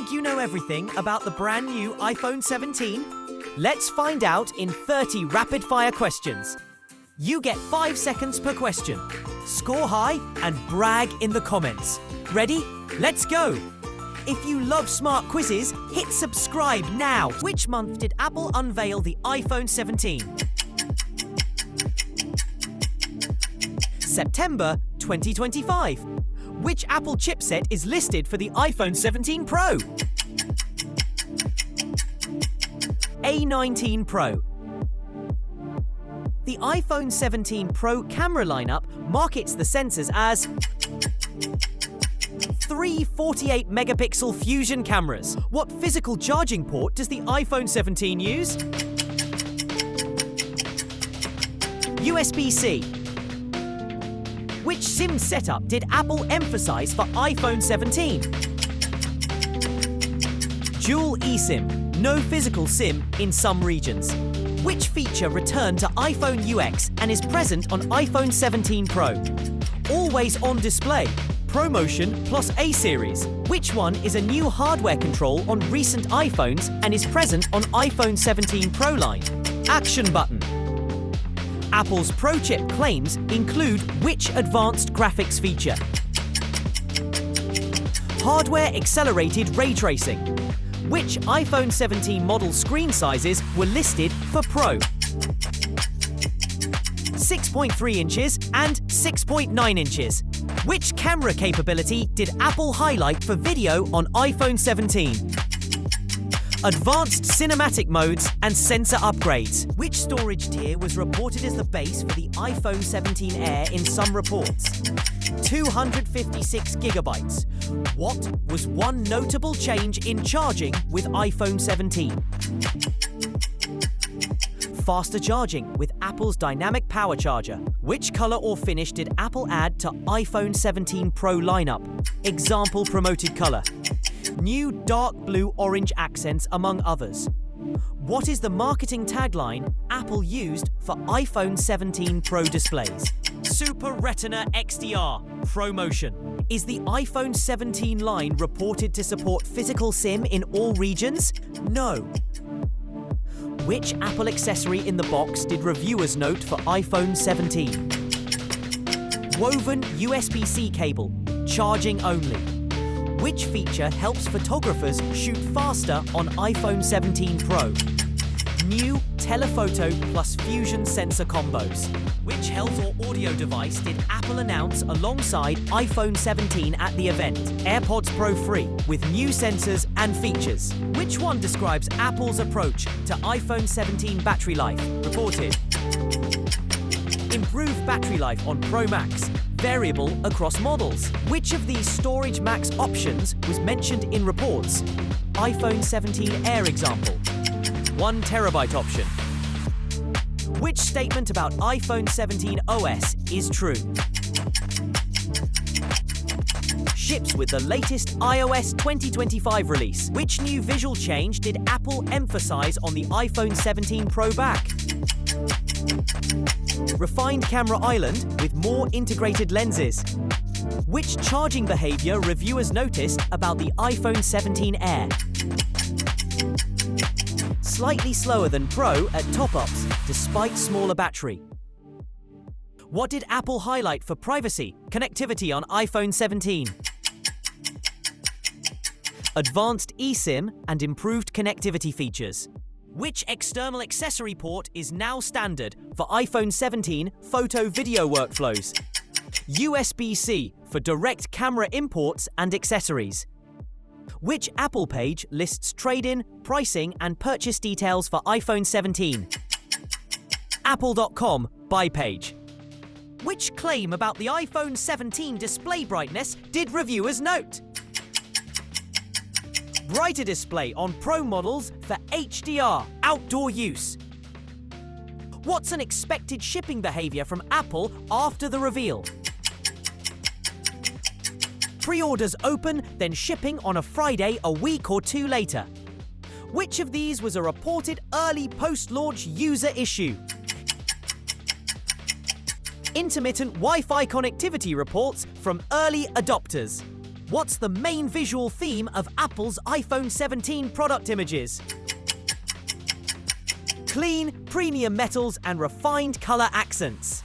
Think you know everything about the brand new iPhone 17? Let's find out in 30 rapid-fire questions. You get 5 seconds per question. Score high and brag in the comments. Ready? Let's go! If you love smart quizzes, hit subscribe now. Which month did Apple unveil the iPhone 17? September 2025. Which Apple chipset is listed for the iPhone 17 Pro? A19 Pro. The iPhone 17 Pro camera lineup markets the sensors as 3 48-megapixel fusion cameras. What physical charging port does the iPhone 17 use? USB-C. Which SIM setup did Apple emphasize for iPhone 17? Dual eSIM, no physical SIM in some regions. Which feature returned to iPhone UX and is present on iPhone 17 Pro? Always on display, ProMotion plus A series. Which one is a new hardware control on recent iPhones and is present on iPhone 17 Pro line? Action button. Apple's Pro chip claims include which advanced graphics feature? Hardware accelerated ray tracing. Which iPhone 17 model screen sizes were listed for Pro? 6.3 inches and 6.9 inches. Which camera capability did Apple highlight for video on iPhone 17? Advanced cinematic modes and sensor upgrades. Which storage tier was reported as the base for the iPhone 17 Air in some reports? 256 gigabytes. What was one notable change in charging with iPhone 17? Faster charging with Apple's dynamic power charger. Which color or finish did Apple add to iPhone 17 Pro lineup? Example promoted color. New dark blue orange accents among others. What is the marketing tagline Apple used for iPhone 17 Pro displays? Super Retina XDR, ProMotion. Is the iPhone 17 line reported to support physical SIM in all regions? No. Which Apple accessory in the box did reviewers note for iPhone 17? Woven USB-C cable, charging only. Which feature helps photographers shoot faster on iPhone 17 Pro? New telephoto plus fusion sensor combos. Which health or audio device did Apple announce alongside iPhone 17 at the event? AirPods Pro free with new sensors and features. Which one describes Apple's approach to iPhone 17 battery life? Reported. Improved battery life on Pro Max. Variable across models. Which of these Storage Max options was mentioned in reports? iPhone 17 Air example. 1 terabyte option. Which statement about iPhone 17 OS is true? Ships with the latest iOS 2025 release. Which new visual change did Apple emphasize on the iPhone 17 Pro back? Refined camera island with more integrated lenses. Which charging behavior reviewers noticed about the iPhone 17 Air? Slightly slower than Pro at top-ups, despite smaller battery. What did Apple highlight for privacy, connectivity on iPhone 17? Advanced eSIM and improved connectivity features. Which external accessory port is now standard for iPhone 17 photo-video workflows? USB-C for direct camera imports and accessories. Which Apple page lists trade-in, pricing and purchase details for iPhone 17? Apple.com buy page. Which claim about the iPhone 17 display brightness did reviewers note? Brighter display on Pro models for HDR, outdoor use. What's an expected shipping behavior from Apple after the reveal? Pre-orders open, then shipping on a Friday a week or two later. Which of these was a reported early post-launch user issue? Intermittent Wi-Fi connectivity reports from early adopters. What's the main visual theme of Apple's iPhone 17 product images? Clean, premium metals and refined color accents.